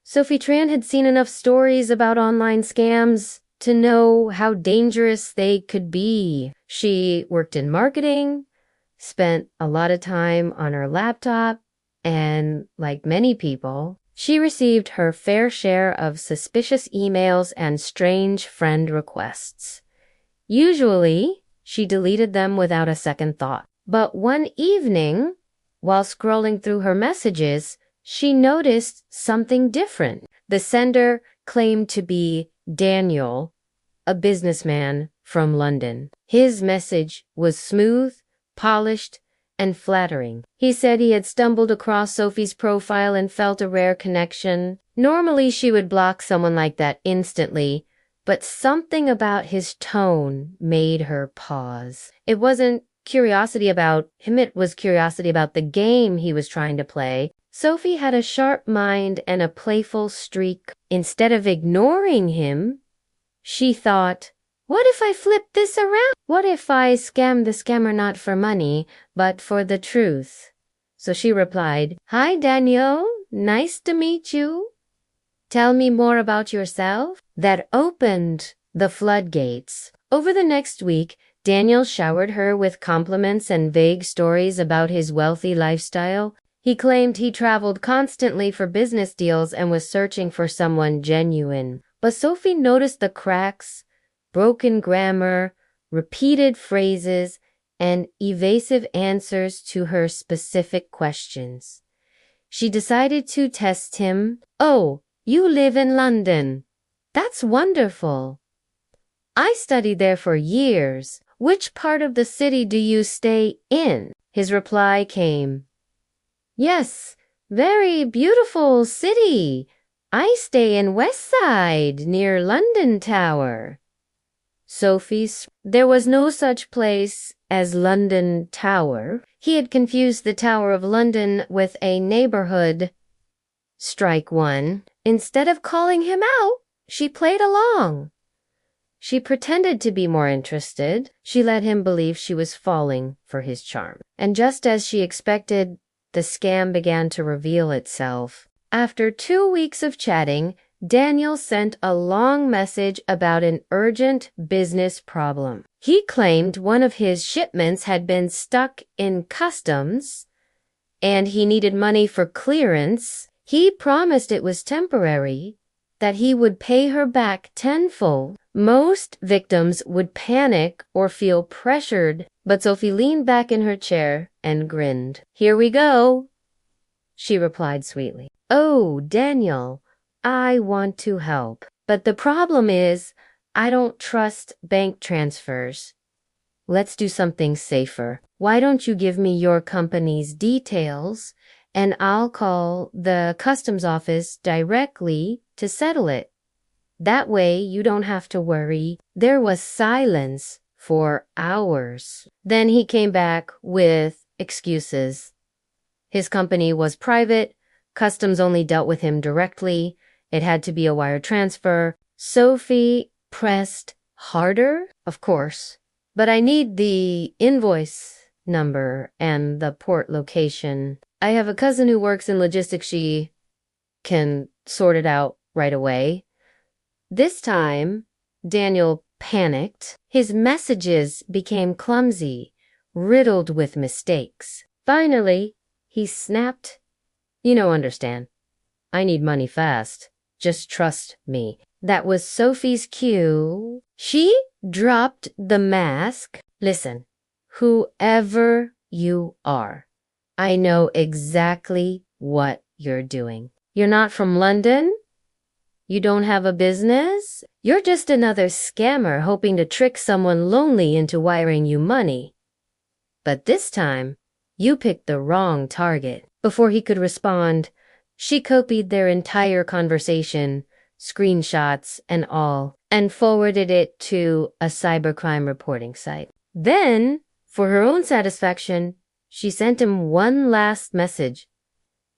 Sophie Tran had seen enough stories about online scams to know how dangerous they could be. She worked in marketing, spent a lot of time on her laptop, and like many people, she received her fair share of suspicious emails and strange friend requests. Usually, she deleted them without a second thought. But one evening, while scrolling through her messages, she noticed something different. The sender claimed to be Daniel, a businessman from London. His message was smooth, polished, and flattering. He said he had stumbled across Sophie's profile and felt a rare connection. Normally, she would block someone like that instantly, but something about his tone made her pause. It wasn't curiosity about him, it was curiosity about the game he was trying to play. Sophie had a sharp mind and a playful streak. Instead of ignoring him, she thought, what if I flip this around? What if I scam the scammer not for money, but for the truth? So she replied, Hi, Daniel. Nice to meet you. Tell me more about yourself. That opened the floodgates. Over the next week, Daniel showered her with compliments and vague stories about his wealthy lifestyle. He claimed he traveled constantly for business deals and was searching for someone genuine. But Sophie noticed the cracks, broken grammar, repeated phrases, and evasive answers to her specific questions. She decided to test him. Oh, you live in London. That's wonderful. I studied there for years. Which part of the city do you stay in? His reply came. Yes, very beautiful city. I stay in West Side, near London Tower. There was no such place as London Tower. He had confused the Tower of London with a neighborhood. Strike one. Instead of calling him out, she played along. She pretended to be more interested. She let him believe she was falling for his charm. And just as she expected, the scam began to reveal itself. After 2 weeks of chatting, Daniel sent a long message about an urgent business problem. He claimed one of his shipments had been stuck in customs and he needed money for clearance. He promised it was temporary, that he would pay her back tenfold. Most victims would panic or feel pressured, but Sophie leaned back in her chair and grinned. Here we go, she replied sweetly. Oh, Daniel, I want to help. But the problem is, I don't trust bank transfers. Let's do something safer. Why don't you give me your company's details and I'll call the customs office directly to settle it. That way you don't have to worry. There was silence for hours. Then he came back with excuses. His company was private. Customs only dealt with him directly. It had to be a wire transfer. Sophie pressed harder, of course. But I need the invoice number and the port location. I have a cousin who works in logistics. She can sort it out right away. This time, Daniel panicked. His messages became clumsy, riddled with mistakes. Finally, he snapped, understand. I need money fast. Just trust me. That was Sophie's cue. She dropped the mask. Listen, whoever you are, I know exactly what you're doing. You're not from London? You don't have a business? You're just another scammer hoping to trick someone lonely into wiring you money. But this time, you picked the wrong target. Before he could respond, she copied their entire conversation, screenshots and all, and forwarded it to a cybercrime reporting site. Then, for her own satisfaction, she sent him one last message.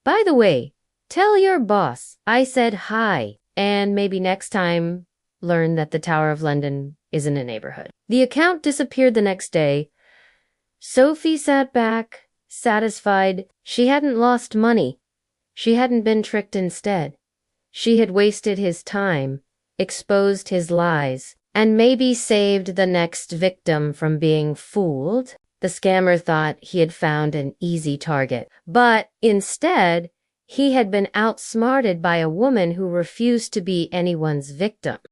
By the way, tell your boss I said hi, and maybe next time learn that the Tower of London isn't a neighborhood. The account disappeared the next day. Sophie sat back, satisfied. She hadn't lost money. She hadn't been tricked instead. She had wasted his time, exposed his lies, and maybe saved the next victim from being fooled. The scammer thought he had found an easy target, but instead, he had been outsmarted by a woman who refused to be anyone's victim.